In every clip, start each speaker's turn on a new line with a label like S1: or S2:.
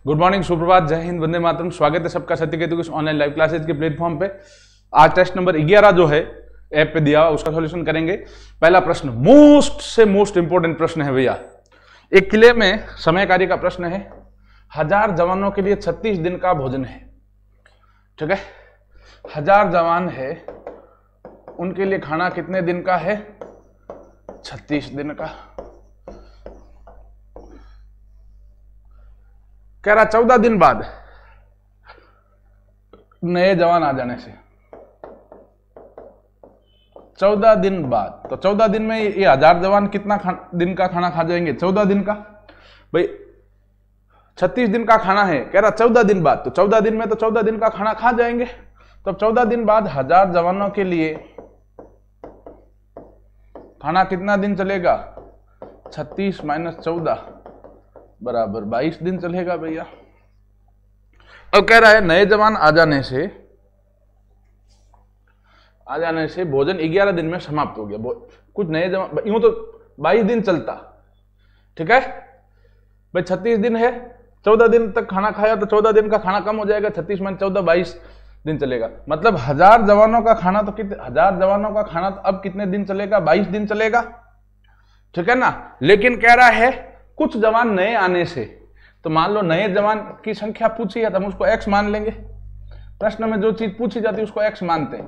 S1: Good morning, सुप्रभात, जय हिंद, वंदे मातरम। स्वागत है सबका सत्यकेतु की ऑनलाइन लाइव क्लासेज के प्लेटफॉर्म पे। आज टेस्ट नंबर 11 जो है ऐप पे दिया हुआ उसका सॉल्यूशन करेंगे। पहला प्रश्न मोस्ट से मोस्ट इंपोर्टेंट प्रश्न है भैया। एक किले में समय कार्य का प्रश्न है। 1000 जवानों के लिए 36 दिन का भोजन है। ठीक है, 1000 जवान है, उनके लिए खाना कितने दिन का है? 36 दिन का। कह रहा 14 दिन बाद नए जवान आ जाने से। 14 दिन बाद, तो 14 दिन में ये 1000 जवान कितना दिन का खाना खा जाएंगे? 14 दिन का। भाई 36 दिन का खाना है, कह रहा 14 दिन बाद, तो 14 दिन में तो 14 दिन का खाना खा जाएंगे। तो 14 दिन बाद 1000 जवानों के लिए खाना कितना दिन चलेगा? 36 - 14 बराबर 22 दिन चलेगा भैया। अब कह रहा है नए जवान आ जाने से भोजन 11 दिन में समाप्त हो गया। कुछ नए जवान, यूं तो 22 दिन चलता। ठीक है भाई, 36 दिन है, 14 दिन तक खाना खाया तो 14 दिन का खाना कम हो जाएगा। 36 - 14 22 दिन चलेगा। मतलब 1000 जवानों का खाना तो कितने, 1000 जवानों का खाना तो अब कितने दिन चलेगा? 22 दिन चलेगा। ठीक है ना। लेकिन कह रहा है कुछ जवान नए आने से, तो मान लो नए जवान की संख्या पूछी है तो हम उसको x मान लेंगे। प्रश्न में जो चीज पूछी जाती है उसको x मानते हैं।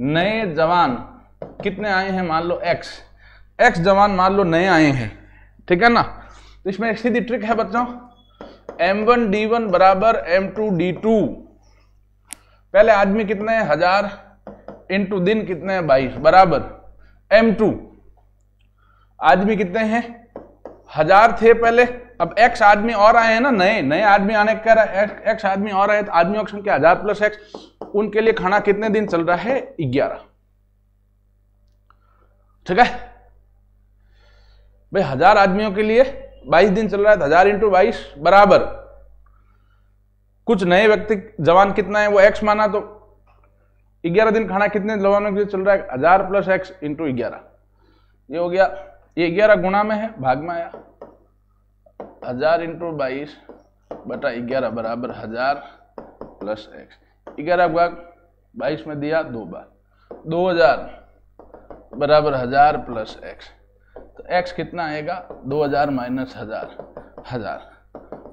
S1: नए जवान कितने आए हैं? मान लो x जवान मान लो नए आए हैं। ठीक है ना। तो इसमें एक सीधी ट्रिक है बच्चों, m1 d1 बराबर m2 d2। पहले आदमी कितने हैं? 1000 इंटू दिन कितने हैं? 22 बराबर m2। आदमी कितने हैं? 1000 थे पहले, अब x आदमी और आए हैं ना, नए आदमी आने कह रहा है x आदमी और आए, तो आदमियों की संख्या 1000 + x। उनके लिए खाना कितने दिन चल रहा है? 11। ठीक है भाई, 1000 आदमियों के लिए 22 दिन चल रहा है, 1000 × 22 बराबर कुछ नए व्यक्ति जवान कितना है वो x माना, तो 11 दिन खाना कितने जवानों के लिए चल रहा है? 1000 + x × 11। ये हो गया, ये 11 गुणा में है, भाग में आया। 1000 × 22 बटा 11 बराबर 1000 + x। 11 भाग 22 में दिया 2 बार, 2000 बराबर 1000 + x। तो x कितना आएगा? 2000 - 1000।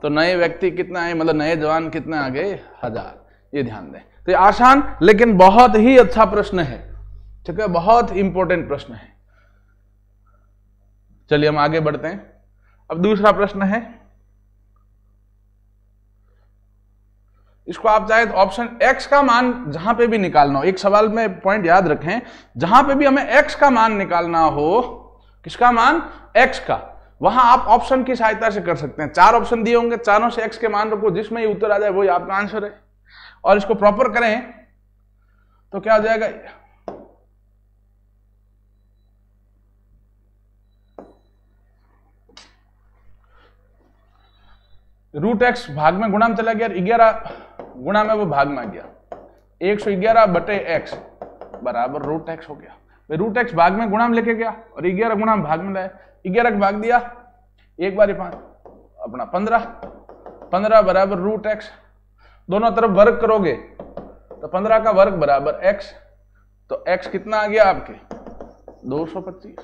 S1: तो नए व्यक्ति कितना है, मतलब नए जवान कितने आ गए? 1000। ये ध्यान दें। तो ये आसान लेकिन बहुत ही अच्छा प्रश्न है। ठीक है, बहुत इंपॉर्टेंट प्रश्न है। चलिए हम आगे बढ़ते हैं। अब दूसरा प्रश्न है, इसको आप चाहे तो ऑप्शन x का मान जहां पे भी निकालना हो, एक सवाल में पॉइंट याद रखें, जहां पे भी हमें x का मान निकालना हो, किसका मान? x का, वहां आप ऑप्शन की सहायता से कर सकते हैं। 4 ऑप्शन दिए होंगे, चारों से x के मान रखो, जिसमें ही उत्तर आ जाए वही आपका आंसर है। और इसको प्रॉपर करें तो क्या हो जाएगा? √x भाग में गुणा में चला गया, 11 गुणा में वो भाग में आ गया, 111 बटे x बराबर √x हो गया। √x भाग में गुणा में लेके गया और 11 गुणा में भाग में लाया। 11 का भाग दिया, एक बार 5 अपना 15 बराबर √x। दोनों तरफ वर्ग करोगे तो 15 का वर्ग बराबर x। तो x कितना आ गया आपके? 225।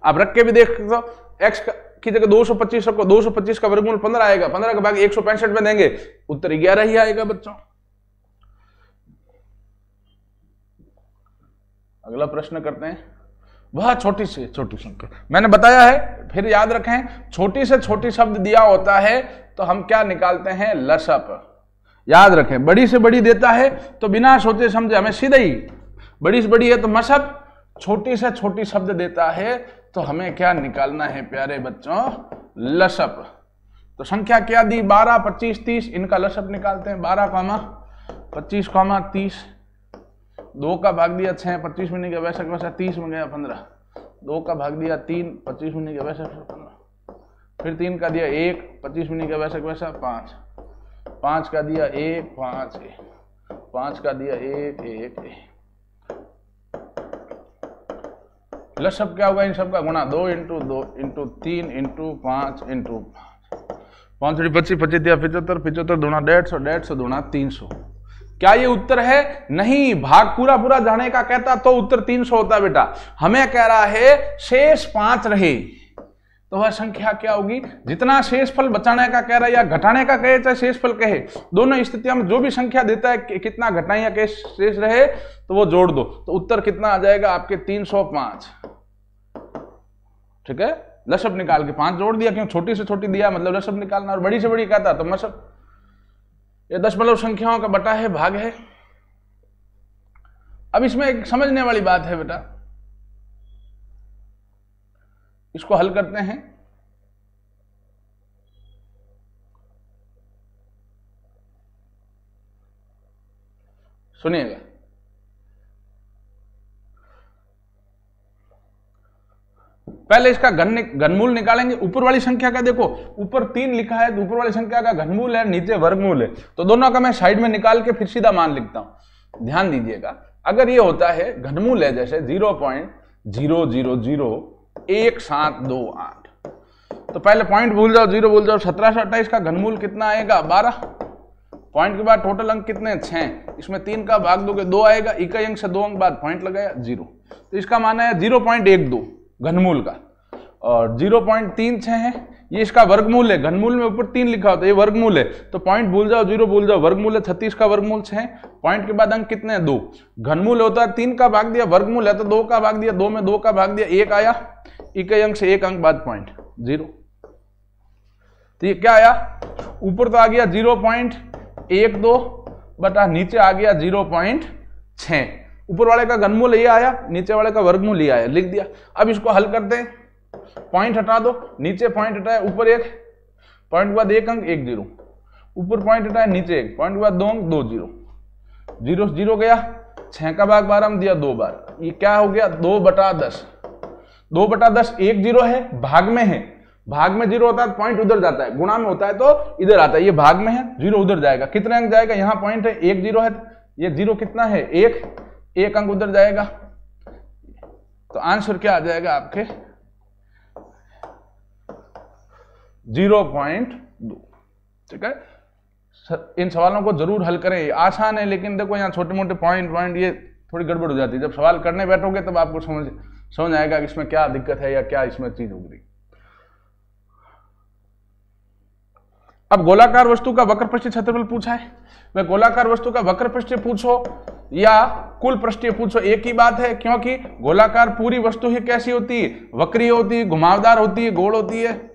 S1: आप रख के भी देख सकते हो, x की जगह 225 रखो, 225 का वर्गमूल 15 आएगा, 15 का भाग 165 में देंगे, उत्तर 11 ही आएगा बच्चों। अगला प्रश्न करते हैं। वह छोटी से छोटी संख्या, मैंने बताया है, फिर याद रखें, छोटी से छोटी शब्द दिया होता है तो हम क्या निकालते हैं? लसअप। याद रखें, बड़ी से बड़ी देता है तो बिना सोचे समझे हमें सीधे ही, बड़ी से बड़ी है तो मसअप, छोटी से छोटी शब्द देता है तो हमें क्या निकालना है प्यारे बच्चों? लसअप। तो संख्या क्या दी? 12, 25, 30, इनका लसअप निकालते हैं। 12, 25, 30, 2 का भाग दिया 6, 25 में नहीं गया वैसा वैसा, 30 में गया 15, 2 का भाग दिया 3, 25 में नहीं गया वैसा 15, फिर 3 का दिया 1, 25 में नहीं गया वैसा 5, 5 का दिया 1, 5, 5 का दिया 1, 1, 1। लसअप क्या होगा? इन सब का गुणा, 2 × 2 × 3 × 5 × 5, 5 3 25 25 75 75 दूना 150 150 दूना 300। क्या ये उत्तर है? नहीं, भाग पूरा पूरा जाने का कहता तो उत्तर 300 होता बेटा। हमें कह रहा है शेष 5 रहे, तो वह संख्या क्या होगी? जितना शेषफल बचाने का कह रहा है या घटाने का कहे चाहे शेषफल कहे, दोनों स्थितियों में जो भी संख्या देता है कि कितना घटाएं या शेष रहे तो वो जोड़ दो, तो उत्तर कितना आ जाएगा आपके 305। ठीक है, लसब निकाल के 5 जोड़ दिया, क्यों छोटी से छोटी दिया मतलब लसब निकालना, और बड़ी से बड़ी कहता तो मसब। ये दशमलव संख्याओं का बटा है, भाग है। अब इसमें एक समझने वाली बात है बेटा, इसको हल करते हैं। सुनिएगा, पहले इसका घनमूल निकालेंगे। ऊपर वाली संख्या का देखो, ऊपर 3 लिखा है तो ऊपर वाली संख्या का घनमूल है, नीचे वर्गमूल है, तो दोनों का मैं साइड में निकाल के फिर सीधा मान लिखता हूं। ध्यान दीजिएगा, अगर ये होता है घनमूल है जैसे 0.0001728, तो पहले पॉइंट भूल जाओ, 0 भूल जाओ, 17 से 28 का घनमूल कितना आएगा? 12। पॉइंट के बाद टोटल अंक कितने? 6। इसमें 3 का भाग दोगे 2 आएगा, इकाई अंक से 2 अंक बाद पॉइंट लगाया 0, तो इसका मान है 0.12 घनमूल का, और 0.36 है ये इसका वर्गमूल है। घनमूल में ऊपर 3 लिखा होता है, ये वर्गमूल है, तो पॉइंट भूल जाओ, 0 भूल जाओ, वर्गमूल है 36 का वर्गमूल 6, पॉइंट के बाद अंक कितने हैं? 2। घनमूल होता है 3 का भाग दिया, वर्गमूल है तो 2 का भाग दिया, 2 में 2 का भाग दिया 1 आया, इकाई अंक से 1 अंक बाद पॉइंट 0। तो ये क्या आया? ऊपर तो आ गया 0.12 बटा नीचे आ गया 0.6। ऊपर वाले का घनमूल ये आया, नीचे वाले का वर्गमूल ये आया, लिख दिया। अब इसको हल करते हैं, पॉइंट हटा दो, नीचे पॉइंट हटाया, ऊपर 1, पॉइंट के बाद 1 अंक 1 0, ऊपर पॉइंट हटाया, नीचे 1, पॉइंट के बाद 2 अंक 2 0, 0 0 गया, 6 का भाग 12 में दिया 2 बार, ये क्या हो गया? 2/10। 2/10 1 0 है, भाग में है, भाग में 0 होता है पॉइंट उधर जाता है, गुणा में होता है तो इधर आता है, ये भाग में है 0 उधर जाएगा, कितने अंक जाएगा? यहाँ पॉइंट है 1 0 है, ये 0 कितना है? 1 अंक उधर जाएगा, तो आंसर क्या आ जाएगा आपके? 0.2। ठीक है, इन सवालों को जरूर हल करें, आसान है, लेकिन देखो यहाँ छोटे मोटे पॉइंट ये थोड़ी गड़बड़ हो जाती है। जब सवाल करने बैठोगे तब आपको समझ आएगा कि इसमें क्या दिक्कत है या क्या इसमें चीज उग रही। अब गोलाकार वस्तु का वक्र पृष्ठीय क्षेत्रफल पूछा है। वह गोलाकार वस्तु का वक्र पृष्ठीय पूछो या कुल पृष्ठीय पूछो, एक ही बात है, क्योंकि गोलाकार पूरी वस्तु ही कैसी होती है? वक्रीय होती है, घुमावदार होती है, गोल होती है।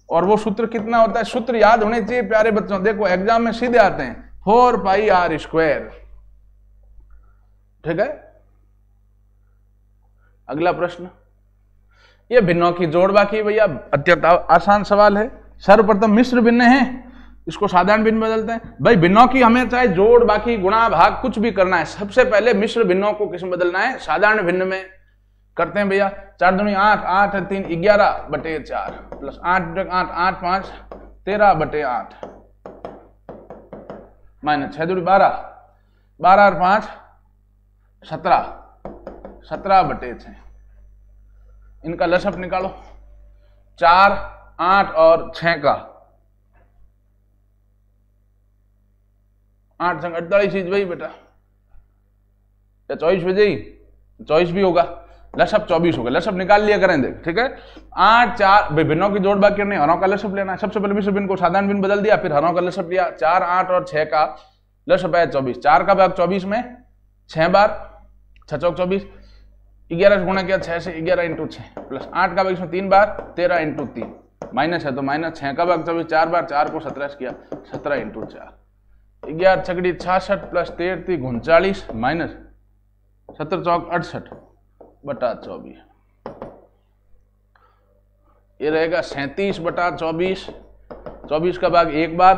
S1: और वो सूत्र कितना होता है? सूत्र याद होने चाहिए प्यारे बच्चों, देखो एग्जाम में सीधे आते हैं, 4πr²। ठीक है, अगला प्रश्न, ये भिन्नों की जोड़ बाकी भैया अत्यंत आसान सवाल है। सर्वप्रथम मिश्र भिन्न है, इसको साधारण भिन्न बदलते हैं। भाई भिन्नों की हमें चाहे जोड़ बाकी गुणा भाग कुछ भी करना है, सबसे पहले मिश्र भिन्नों को किस में बदलना है? साधारण भिन्न में करते हैं भैया। 4 दूनी 8, 8 3 11/4 प्लस 8 8 8 5 13/8 माइनस 6 दूनी 12, 12 और 5 17, 17/6। इनका लसअप निकालो, 4 8 और 6 का 8 संग 48 चीज वही बेटा, या 24 बजे ही 24 भी होगा, लसअप 24 होगा, लसअप निकाल लिया करें देख। ठीक है, 8 4 भिन्नों की जोड़ बाकी करनी, हरों का लसअप लेना है। सबसे पहले मिश्र भिन्न को साधारण भिन्न बदल दिया, फिर हरों का लसअप लिया। 4 8 और 6 का लसअप है 24, 4 का भाग 24 में 6 बार, 6 चौक 24, 11 से गुणा किया 6 से, 11 × 6 प्लस 8 का भाग इसमें 3 बार, 13 × 3 माइनस है तो माइनस, 6 का भाग 24 4 बार, 4 को 17 किया, 17 × 4, 11 छकड़ी 66 प्लस 13 39 माइनस 17 चौक 68/24, ये रहेगा 37/24। 24 का भाग 1 बार,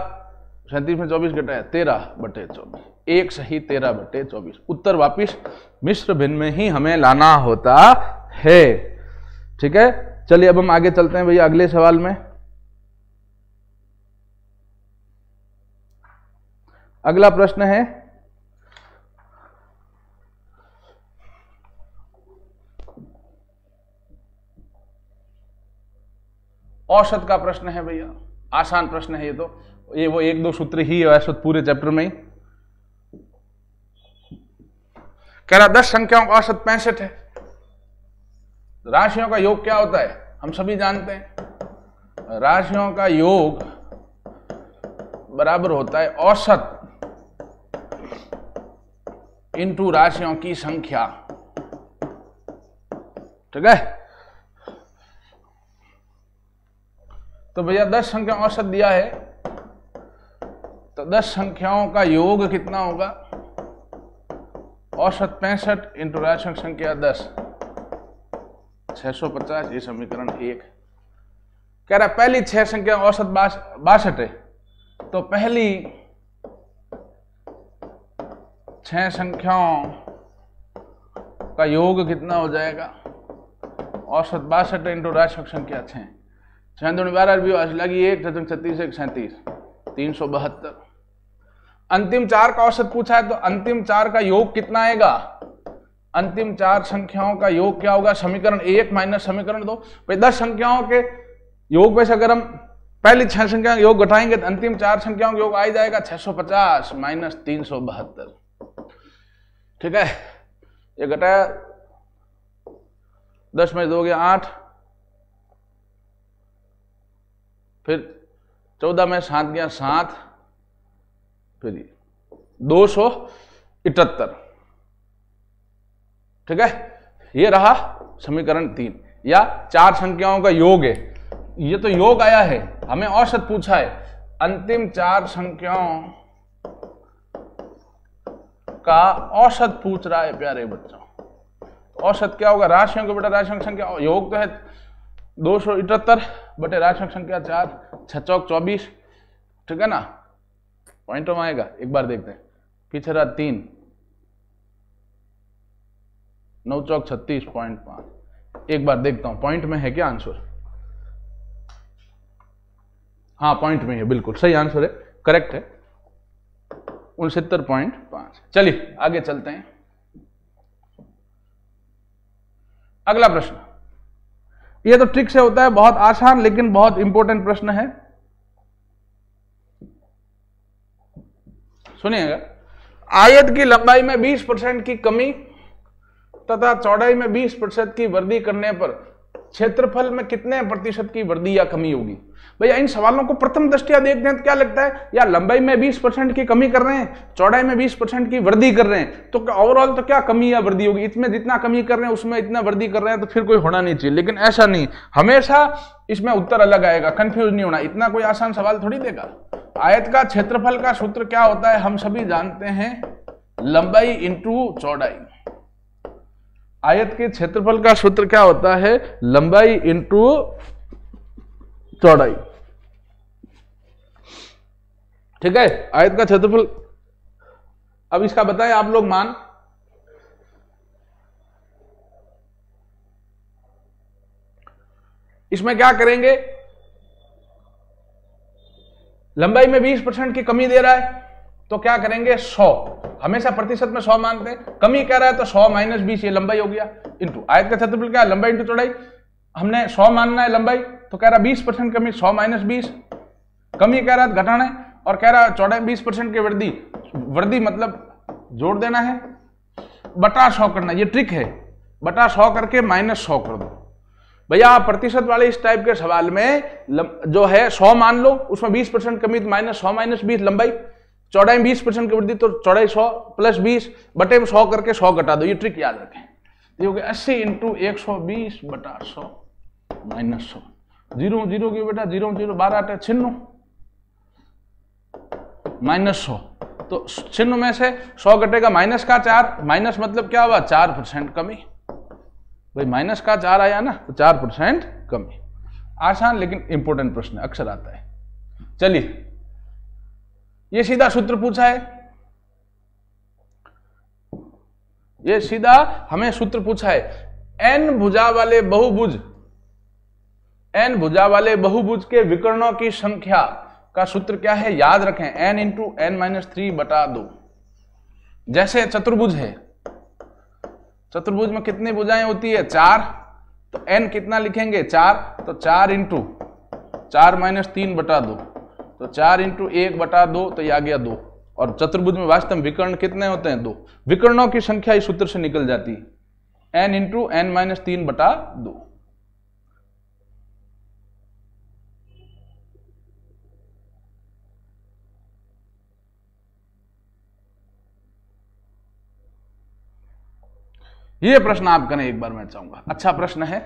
S1: 37 में 24 घटाया 13/24, एक सही 13/24। उत्तर वापिस मिश्र भिन्न में ही हमें लाना होता है। ठीक है, चलिए अब हम आगे चलते हैं भैया अगले सवाल में। अगला प्रश्न है, औसत का प्रश्न है भैया। आसान प्रश्न है ये तो, ये वो 1-2 सूत्र ही है वैसे पूरे चैप्टर में ही। कह रहा 10 संख्याओं का औसत 65 है। राशियों का योग क्या होता है हम सभी जानते हैं, राशियों का योग बराबर होता है औसत इंटू राशियों की संख्या, ठीक है। तो भैया 10 संख्या औसत दिया है, तो 10 संख्याओं का योग कितना होगा, औसत 65 इंटू राशियों की संख्या 10, 650। ये समीकरण 1। कह रहा पहली 6 संख्या औसत 62 है, तो पहली 6 संख्याओं का योग कितना हो जाएगा, औसत 62 इंटू राशियों की संख्या 6, 6 दूनी 12 भी लगी 1, 36, 1, 37, 372। अंतिम 4 का औसत पूछा है, तो अंतिम 4 का योग कितना आएगा, अंतिम 4 संख्याओं का योग क्या होगा, समीकरण 1 माइनस समीकरण 2। भाई 10 संख्याओं के योग में से अगर हम पहली 6 संख्याओं का योग घटाएंगे तो अंतिम 4 संख्याओं का योग आ जाएगा 650 माइनस 372, ठीक है। ये घटाया 10 में 2 गया 8, फिर 14 में 7 गया 7, फिर 278, ठीक है। ये रहा समीकरण 3, या 4 संख्याओं का योग है, ये तो योग आया है, हमें औसत पूछा है, अंतिम 4 संख्याओं का औसत पूछ रहा है प्यारे बच्चों। औसत क्या होगा, राशियों के बेटा राशियों की संख्या, योग तो है 278 बटे राशियों की संख्या 4, 6 चौक 24, ठीक है ना। पॉइंटों में आएगा, एक बार देखते हैं। पीछे रहा 3, 9 चौक 36.5। एक बार देखता हूं पॉइंट में है क्या आंसर। हाँ पॉइंट में है, बिल्कुल सही आंसर है, करेक्ट है, 69.5। चलिए आगे चलते हैं। अगला प्रश्न, यह तो ट्रिक से होता है, बहुत आसान लेकिन बहुत इंपॉर्टेंट प्रश्न है, सुनिएगा। आयत की लंबाई में 20% की कमी तथा चौड़ाई में 20% की वृद्धि करने पर क्षेत्रफल में कितने प्रतिशत की वृद्धि या कमी होगी। भैया इन सवालों को प्रथम दृष्टया देखते हैं तो क्या लगता है, या लंबाई में 20% की कमी कर रहे हैं, चौड़ाई में 20% की वृद्धि कर रहे हैं, तो ओवरऑल तो क्या कमी या वृद्धि होगी, इसमें जितना कमी कर रहे हैं उसमें इतना वृद्धि कर रहे हैं, तो फिर कोई होना नहीं चाहिए। लेकिन ऐसा नहीं, हमेशा इसमें उत्तर अलग आएगा, कंफ्यूज नहीं होना। इतना कोई आसान सवाल थोड़ी देगा। आयत का क्षेत्रफल का सूत्र क्या होता है, हम सभी जानते हैं, लंबाई इंटू चौड़ाई। आयत के क्षेत्रफल का सूत्र क्या होता है, लंबाई इंटू चौड़ाई, ठीक है। आयत का क्षेत्रफल, अब इसका बताएं आप लोग मान, इसमें क्या करेंगे, लंबाई में 20% की कमी दे रहा है तो क्या करेंगे, 100, हमेशा प्रतिशत में 100 मानते हैं, कमी कह रहा है तो 100 माइनस 20, ये लंबाई हो गया, इंटू आयत का क्षेत्रफल क्या है, लंबाई इंटू चौड़ाई। हमने 100 मानना है लंबाई, तो कह रहा 20% कमी, 100 माइनस 20, कमी कह रहा है घटाना है, और कह रहा है चौड़ाई 20% की वृद्धि, वृद्धि मतलब जोड़ देना है, बटा 100 करना, ये ट्रिक है, बटा 100 करके माइनस 100 कर दो। भैया प्रतिशत वाले इस टाइप के सवाल में जो है 100 मान लो, उसमें 20% कमी, माइनस 100 माइनस 20 लंबाई, चौड़ाई में 20% की वृद्धि, तो चौड़ाई 100 प्लस 20 बटे में 100 करके 100 घटा दो, ये ट्रिक याद रखें। ये हो गया 80 इंटू 120 बटा 100 माइनस 100, 0 0 की बेटा 0 0 12 96 माइनस 100, तो चिन्ह में से 100 घटेगा माइनस का 4, माइनस मतलब क्या हुआ, 4% कमी। भाई माइनस का 4 आया ना, तो 4% कमी। आसान लेकिन इंपॉर्टेंट प्रश्न अक्सर आता है। चलिए ये सीधा सूत्र पूछा है, ये सीधा हमें सूत्र पूछा है, n भुजा वाले बहुभुज, n भुजा वाले बहुभुज के विकर्णों की संख्या का सूत्र क्या है, याद रखें, n इंटू n माइनस 3 बटा 2। जैसे चतुर्भुज है, चतुर्भुज में कितनी भुजाएं होती है, 4, तो n कितना लिखेंगे 4, तो 4 इंटू 4 माइनस 3 बटा 2, तो 4 इंटू 1 बटा 2, तो ये आ गया 2। और चतुर्भुज में वास्तव में विकर्ण कितने होते हैं? 2। विकर्णों की संख्या इस सूत्र से निकल जाती है, n इंटू n माइनस 3 बटा 2। ये प्रश्न आप करें एक बार, मैं चाहूंगा। अच्छा प्रश्न है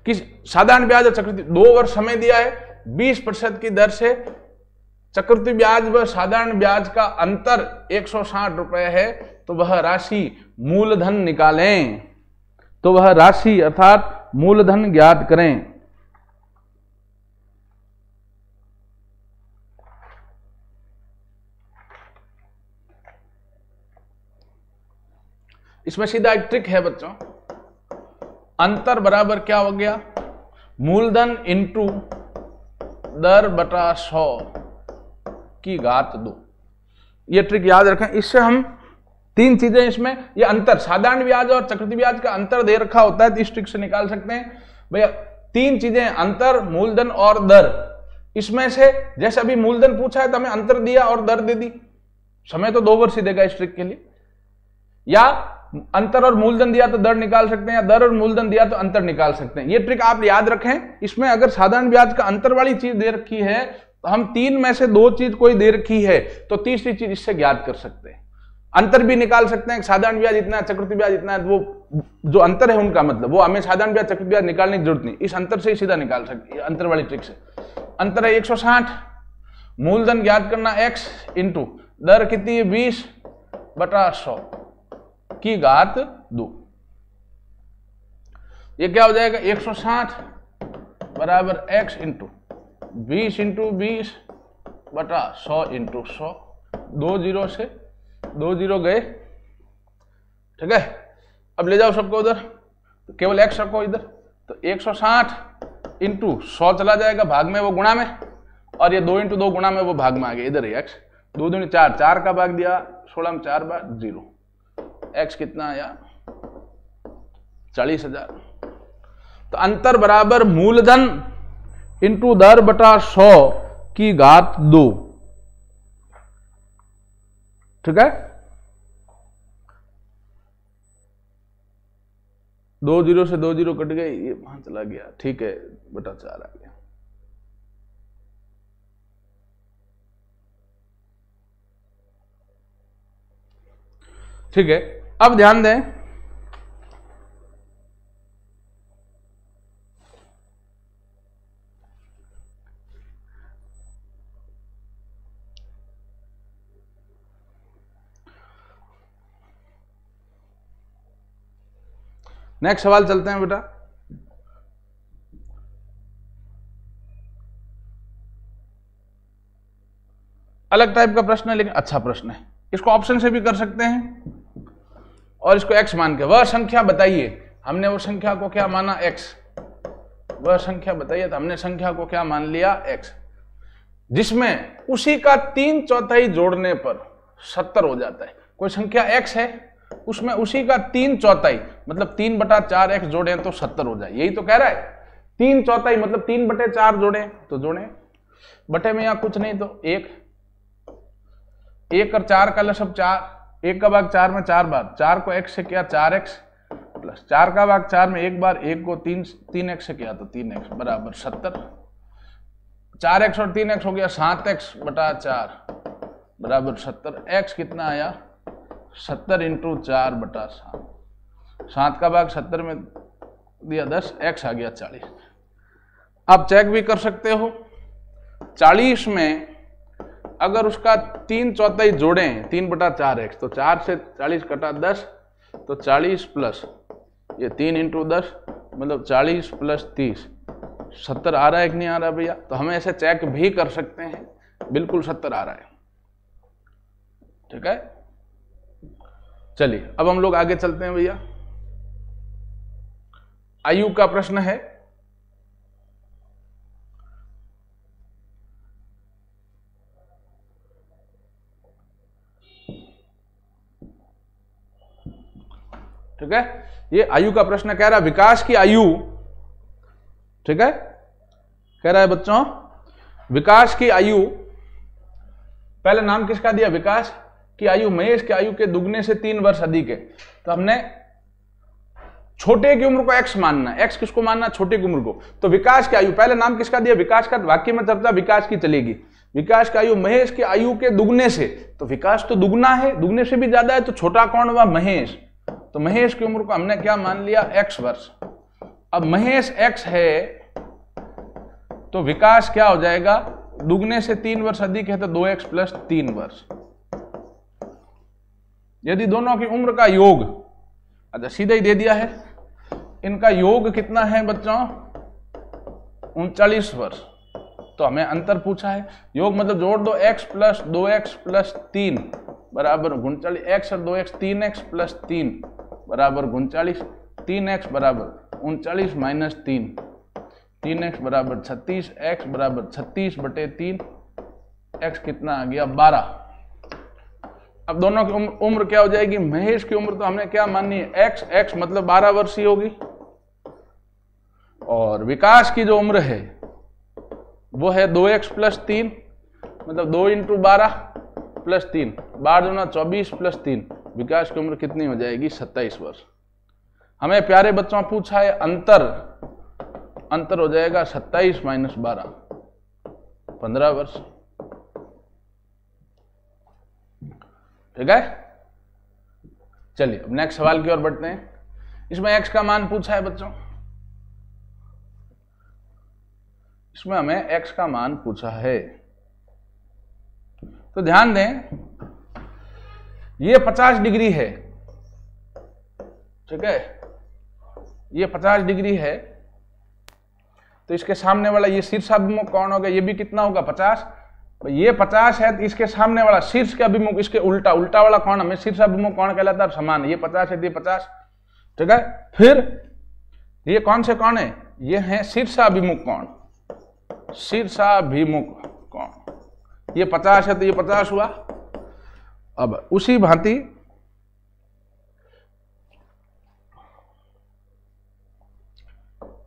S1: कि साधारण ब्याज और चक्रवृद्धि 2 वर्ष समय दिया है, 20% की दर से चक्रवृद्धि ब्याज व साधारण ब्याज का अंतर 160 रुपए है, तो वह राशि मूलधन निकालें। तो वह राशि अर्थात मूलधन ज्ञात करें। इसमें सीधा एक ट्रिक है बच्चों, अंतर बराबर क्या हो गया? मूलधन इंटू दर बटा 100 की घात 2। ये ट्रिक याद रखें। इससे हम 3 चीजें इसमें, ये अंतर साधारण ब्याज और चक्रवृद्धि ब्याज का अंतर दे रखा होता है, तो इस ट्रिक से निकाल सकते हैं भैया। 3 चीजें, अंतर, मूलधन और दर। इसमें से जैसे अभी मूलधन पूछा है तो हमें अंतर दिया और दर दे दी, समय तो 2 वर्ष ही देगा इस ट्रिक के लिए। या अंतर और मूलधन दिया तो दर निकाल सकते हैं, या दर और मूलधन दिया तो अंतर निकाल सकते हैं। ये ट्रिक आप याद रखें। इसमें अगर साधारण ब्याज का अंतर वाली चीज दे रखी है तो हम 3 में से 2 चीज कोई दे रखी है तो तीसरी चीज इससे ज्ञात कर सकते हैं। अंतर भी निकाल सकते हैं, साधारण ब्याज इतना है, चक्रवृद्धि ब्याज इतना है, वो जो अंतर है उनका मतलब, वो हमें साधारण ब्याज चक्रवृद्धि ब्याज निकालने की जरूरत नहीं, इस अंतर से ही सीधा निकाल सकते हैं, अंतर वाली ट्रिक से। अंतर है 160, मूलधन ज्ञात करना x इंटू दर कितनी है 20 बटा 100 की घात 2। ये क्या हो जाएगा? 160 बराबर x इंटू 20 बटा 100 इंटू 100। 2 जीरो से 2 जीरो गए, ठीक है। अब ले जाओ सबको उधर, तो केवल x रखो इधर, तो 160 इंटू 100 चला जाएगा भाग में, वो गुणा में, और ये 2 इंटू 2 गुणा में, वो भाग में आ गया। इधर ही x 2 दूनी 4, 4 का भाग दिया 16 में 4 बार 0, x कितना आया? 40,000। तो अंतर बराबर मूलधन इंटू दर बटा 100 की घात 2, ठीक है। 2 जीरो से 2 जीरो कट गए, ये वहां चला गया, ठीक है, बटा 4 आ गया। ठीक है, अब ध्यान दें, नेक्स्ट सवाल चलते हैं बेटा। अलग टाइप का प्रश्न है लेकिन अच्छा प्रश्न है, इसको ऑप्शन से भी कर सकते हैं और इसको x मान के वह संख्या बताइए। हमने वो संख्या को क्या माना? x। वह संख्या बताइए, तो हमने संख्या को क्या मान लिया? x, जिसमें उसी का 3/4 जोड़ने पर 70 हो जाता है। कोई संख्या x है, उसमें उसी का 3/4 मतलब 3/4 x जोड़े तो 70 हो जाए, यही तो कह रहा है। 3/4 मतलब 3/4 जोड़े तो जोड़े, बटे में यहाँ कुछ नहीं तो 1 और 4 का लसब 4, 1 का भाग 4 में 4 बार, 4 को x से किया 4x प्लस 4 का भाग 4 में 1 बार, 1 को 3x से किया तो 3x बराबर 70। 4x और 3x हो गया 7x बटा 4 बराबर 70। x कितना आया? 70 इंटू 4 बटा 7, 7 का भाग 70 में दिया 10, x आ गया 40। आप चेक भी कर सकते हो, 40 में अगर उसका 3/4 जोड़ें 3/4x, तो 4 से 40 कटा 10, तो 40 प्लस ये 3 इंटू 10 मतलब 40 प्लस 30, 70 आ रहा है कि नहीं आ रहा भैया? तो हमें ऐसे चेक भी कर सकते हैं, बिल्कुल 70 आ रहा है, ठीक है। चलिए अब हम लोग आगे चलते हैं भैया। आयु का प्रश्न है। ठीक है, ये आयु का प्रश्न कह रहा है विकास की आयु, ठीक है, कह रहा है बच्चों विकास की आयु, पहले नाम किसका दिया, विकास की आयु महेश की आयु के दुगने से 3 वर्ष अधिक है। तो हमने छोटे की उम्र को x मानना है। x किसको मानना, छोटे की उम्र को। तो विकास की आयु, पहले नाम किसका दिया, विकास का, वाक्य में चर्चा विकास की चलेगी। विकास की आयु महेश की आयु के दुगने से, तो विकास तो दुगना है, दुगने से भी ज्यादा है, तो छोटा कौन हुआ, महेश। तो महेश की उम्र को हमने क्या मान लिया, x वर्ष। अब महेश x है तो विकास क्या हो जाएगा, दुगने से 3 वर्ष अधिक है तो 2x प्लस 3 वर्ष। यदि दोनों की उम्र का योग, अच्छा सीधा ही दे दिया है, इनका योग कितना है बच्चों, 39 वर्ष। तो हमें अंतर पूछा है, योग मतलब जोड़ दो, x प्लस 2x प्लस 3 बराबर 39, x और 2x 3x प्लस 3 बराबर 39, 3x बराबर 39 माइनस 3, 3x बराबर 36, x बराबर 36 बटे 3, x कितना आ गया 12। अब दोनों की उम्र क्या हो जाएगी, महेश की उम्र तो हमने क्या माननी है, x मतलब 12 वर्ष ही होगी, और विकास की जो उम्र है वो है 2x प्लस 3 मतलब 2 इंटू 12 प्लस 3, 12 दूना 24 प्लस 3, विकास की उम्र कितनी हो जाएगी, 27 वर्ष। हमें प्यारे बच्चों पूछा है अंतर हो जाएगा 27 माइनस 12, 15 वर्ष। ठीक है, चलिए अब नेक्स्ट सवाल की ओर बढ़ते हैं। इसमें x का मान पूछा है बच्चों, इसमें हमें x का मान पूछा है। तो ध्यान दें, ये 50 डिग्री है, ठीक है, ये 50 डिग्री है, तो इसके सामने वाला ये शीर्षाभिमुख कोण होगा, ये भी कितना होगा 50। ये 50 है तो इसके सामने वाला शीर्ष के अभिमुख, इसके उल्टा वाला कोण हमें शीर्षाभिमुख कोण कहलाता है, समान। ये 50 है तो ये 50, ठीक है। फिर ये कौन से कोण है, ये है शीर्षाभिमुख कोण, शीर्षाभिमुख कोण। ये 50 है तो ये 50 हुआ। अब उसी भांति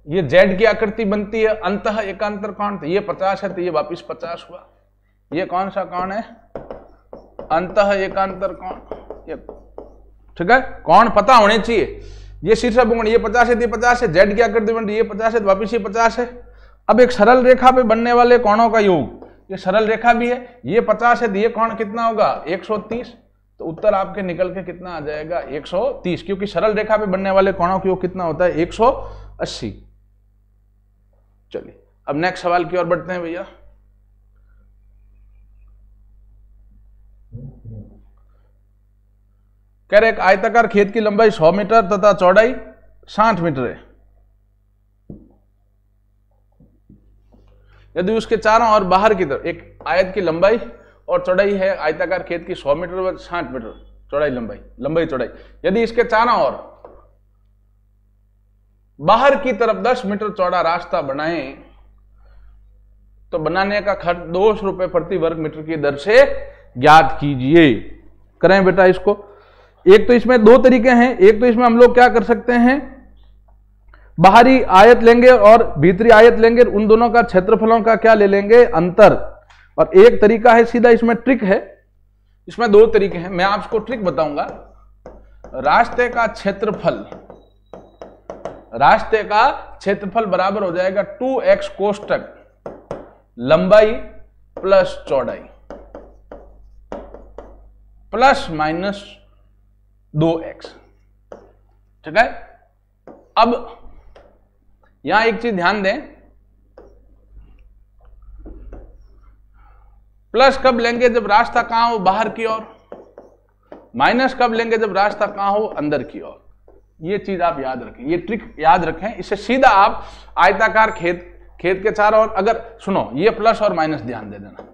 S1: ये जेड की आकृति बनती है अंतः एकांतर कोण, तो ये 50 है तो ये वापिस 50 हुआ। ये कौन सा कोण है, अंतः एकांतर कोण, ये ठीक है। कोण पता होने चाहिए, ये शीर्षाभिमुख ये 50 है तो ये 50 है, जेड की आकृति बनती है ये 50 है तो वापिस ये 50 है। अब एक सरल रेखा पे बनने वाले कोणों का योग, ये सरल रेखा भी है, ये 50 है तो ये कोण कितना होगा 130, तो उत्तर आपके निकल के कितना आ जाएगा 130, क्योंकि सरल रेखा पे बनने वाले कोणों का योग कितना होता है 180। चलिए अब नेक्स्ट सवाल की ओर बढ़ते हैं भैया। कह रहे एक आयताकार खेत की लंबाई 100 मीटर तथा चौड़ाई 60 मीटर है। यदि उसके चारों और बाहर की तरफ, एक आयत की लंबाई और चौड़ाई है आयताकार खेत की 100 मीटर व 60 मीटर चौड़ाई लंबाई चौड़ाई, यदि इसके चारों ओर बाहर की तरफ 10 मीटर चौड़ा रास्ता बनाएं तो बनाने का खर्च 200 रुपए प्रति वर्ग मीटर की दर से ज्ञात कीजिए। करें बेटा इसको। एक तो इसमें 2 तरीके हैं, एक तो इसमें हम लोग क्या कर सकते हैं, बाहरी आयत लेंगे और भीतरी आयत लेंगे, उन दोनों का क्षेत्रफलों का क्या ले लेंगे अंतर। और एक तरीका है सीधा, इसमें ट्रिक है। इसमें 2 तरीके हैं, मैं आपको ट्रिक बताऊंगा। रास्ते का क्षेत्रफल बराबर हो जाएगा 2x कोष्ठक लंबाई प्लस चौड़ाई प्लस माइनस 2x, ठीक है। अब यहां एक चीज ध्यान दें, प्लस कब लेंगे जब रास्ता कहां हो बाहर की ओर, माइनस कब लेंगे जब रास्ता कहां हो अंदर की ओर। ये चीज आप याद रखें, ये ट्रिक याद रखें। इससे सीधा आप आयताकार खेत के चारों ओर, अगर सुनो ये प्लस और माइनस ध्यान दे देना,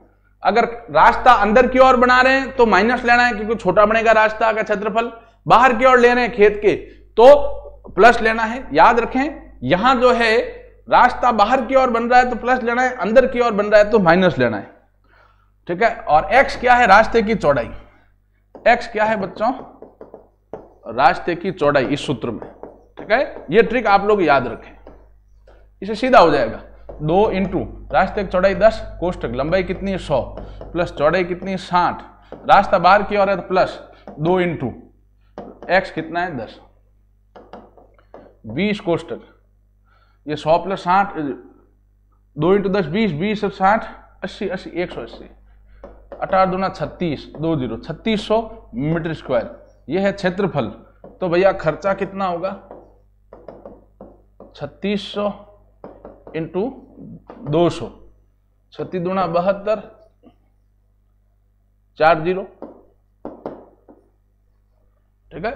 S1: अगर रास्ता अंदर की ओर बना रहे हैं तो माइनस लेना है क्योंकि छोटा बनेगा रास्ता का क्षेत्रफल, बाहर की ओर ले रहे हैं खेत के तो प्लस लेना है। याद रखें यहां जो है रास्ता बाहर की ओर बन रहा है तो प्लस लेना है, अंदर की ओर बन रहा है तो माइनस लेना है, ठीक है। और x क्या है, रास्ते की चौड़ाई। x क्या है बच्चों, रास्ते की चौड़ाई इस सूत्र में, ठीक है। ये ट्रिक आप लोग याद रखें, इसे सीधा हो जाएगा। 2 इंटू रास्ते की चौड़ाई 10, कोष्टक लंबाई कितनी है 100, प्लस चौड़ाई कितनी है 60, रास्ता बाहर की ओर है तो प्लस 2 इंटू एक्स कितना है 10, 20 कोष्टक, ये 100 प्लस 60, 2 इंटू 10 20, 20 60 80 80 180, 18 दूना 36, 20 3600 मीटर स्क्वायर, ये है क्षेत्रफल। तो भैया खर्चा कितना होगा 3600 इंटू 200, 36 दूना 72, 40, ठीक है।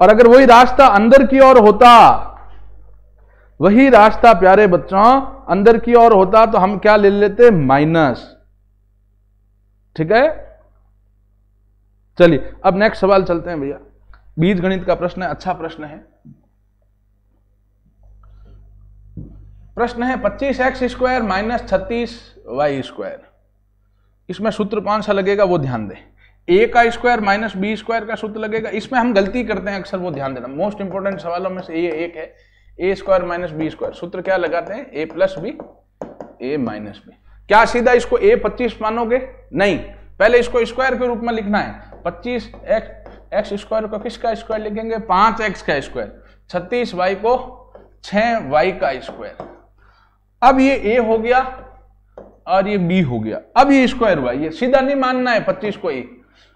S1: और अगर वही रास्ता अंदर की ओर होता, वही रास्ता प्यारे बच्चों अंदर की ओर होता तो हम क्या ले लेते माइनस, ठीक है। चलिए अब नेक्स्ट सवाल चलते हैं भैया, बीज गणित का प्रश्न है, अच्छा प्रश्न है। प्रश्न है 25x² माइनस 36y²। इसमें सूत्र कौन सा लगेगा वो ध्यान दें, a का स्क्वायर माइनस b स्क्वायर का सूत्र लगेगा। इसमें हम गलती करते हैं अक्सर, वो ध्यान देना, मोस्ट इंपोर्टेंट सवालों में से ये एक है। a square minus b square, सूत्र क्या लगाते हैं a plus B a minus B. क्या सीधा इसको a 25 मानोगे, नहीं, पहले इसको स्क्वायर के रूप में लिखना है। 25x स्क्वायर को किसका स्क्वायर लिखेंगे 5x का स्क्वायर, 36y को 6y का स्क्वायर। अब ये a हो गया और ये b हो गया, अब ये स्क्वायर हुआ, ये सीधा नहीं मानना है 25 को a।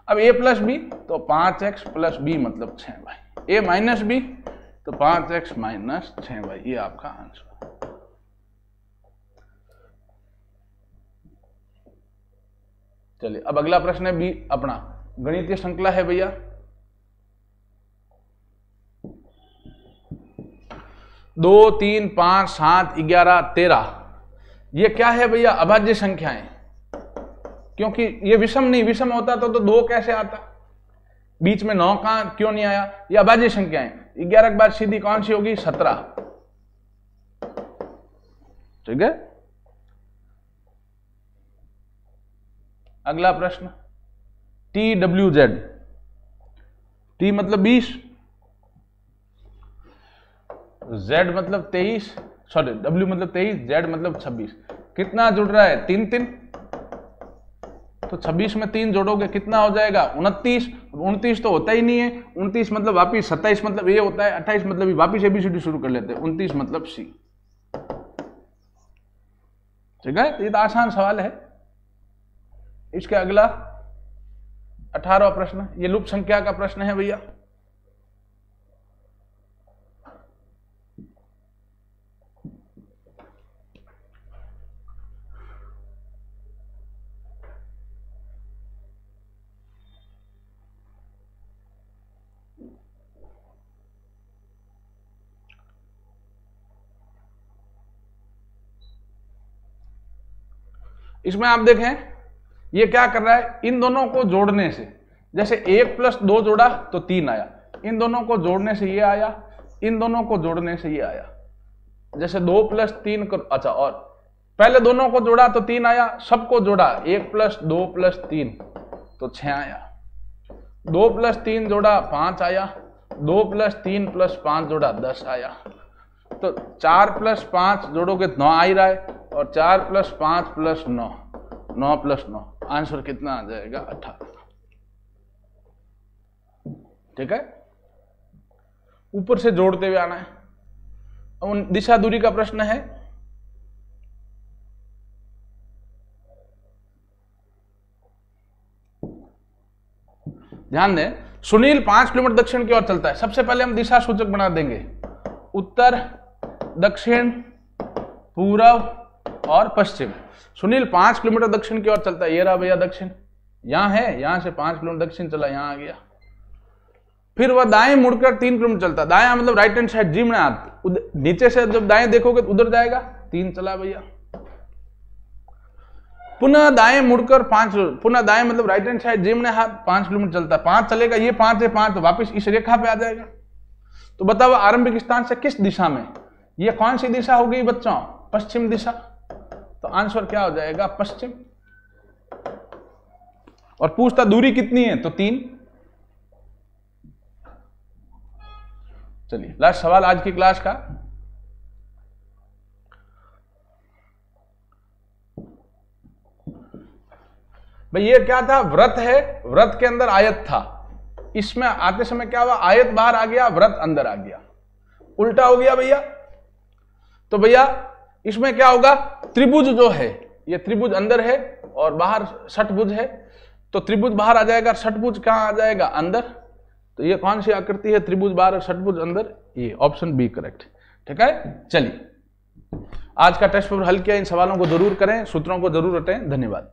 S1: अब a प्लस बी तो 5x प्लस b मतलब 6y, a माइनस b तो 5x माइनस 6y, ये आपका आंसर। चलिए अब अगला प्रश्न है बी, अपना गणितीय श्रृंखला है भैया। 2 3 5 7 11 13, ये क्या है भैया अभाज्य संख्याएं, क्योंकि ये विषम नहीं, विषम होता तो 2 कैसे आता, बीच में 9 का क्यों नहीं आया, ये अभाज्य संख्याएं। 11 के बाद सीधी कौन सी होगी 17, ठीक है। अगला प्रश्न TWZ, T मतलब 20, Z मतलब 23, सॉरी W मतलब 23, Z मतलब 26, कितना जुड़ रहा है 3 3, तो 26 में 3 जोड़ोगे कितना हो जाएगा 29, 29 तो होता ही नहीं है, 29 मतलब वापिस, 27 मतलब ये होता है, 28 मतलब वापिस ABCD शुरू कर लेते हैं, 29 मतलब C, ठीक है। ये तो आसान सवाल है। इसके अगला 18वां प्रश्न, ये लुप्त संख्या का प्रश्न है भैया। इसमें आप देखें ये क्या कर रहा है, इन दोनों को जोड़ने से, जैसे 1 प्लस 2 जोड़ा तो 3 आया, इन दोनों को जोड़ने से ये आया, इन दोनों को जोड़ने से ये आया, जैसे 2 प्लस 3 को, अच्छा, और पहले दोनों को जोड़ा तो 3 आया, सबको जोड़ा 1 प्लस 2 प्लस 3 तो 6 आया, 2 प्लस 3 जोड़ा 5 आया, 2 प्लस 3 प्लस 5 जोड़ा 10 आया, तो 4 प्लस 5 जोड़ोगे 9 आ ही रहा है, और 4 प्लस 5 प्लस 9, 9 प्लस 9, आंसर कितना आ जाएगा 18, ठीक है। ऊपर से जोड़ते हुए आना है। अब दिशा दूरी का प्रश्न है। ध्यान दें, सुनील 5 किलोमीटर दक्षिण की ओर चलता है। सबसे पहले हम दिशा सूचक बना देंगे, उत्तर, दक्षिण, पूर्व और पश्चिम। सुनील 5 किलोमीटर दक्षिण की ओर चलता है, ये रहा भैया दक्षिण, यहां है, यहां से 5 किलोमीटर दक्षिण चला, यहां आ गया। फिर वह दाएं मुड़कर 3 किलोमीटर चलता है, दाएं मतलब राइट हैंड साइड, जीमने हाथ, नीचे से जब दाएं देखोगे तो उधर जाएगा, 3 चला भैया। पुनः दाएं मुड़कर 5, पुनः दाएं मतलब राइट हैंड साइड, जीमने हाथ, 5 किलोमीटर चलता है, 5 चलेगा, ये 5 है, 5 तो वापिस इस रेखा पे आ जाएगा। तो बताओ आरंभिक स्थान से किस दिशा में, ये कौन सी दिशा हो गई बच्चों, पश्चिम दिशा, तो आंसर क्या हो जाएगा पश्चिम। और पूछता दूरी कितनी है, तो 3। चलिए लास्ट सवाल आज की क्लास का, भाई ये क्या था, व्रत है, व्रत के अंदर आयत था, इसमें आते समय क्या हुआ, आयत बाहर आ गया, व्रत अंदर आ गया, उल्टा हो गया भैया। तो भैया इसमें क्या होगा, त्रिभुज जो है, ये त्रिभुज अंदर है और बाहर षटभुज है, तो त्रिभुज बाहर आ जाएगा, षटभुज कहां आ जाएगा, अंदर। तो ये कौन सी आकृति है, त्रिभुज बाहर और षटभुज अंदर, ये ऑप्शन बी करेक्ट। ठीक है, चलिए आज का टेस्ट पेपर हल किया, इन सवालों को जरूर करें, सूत्रों को जरूर रटें। धन्यवाद।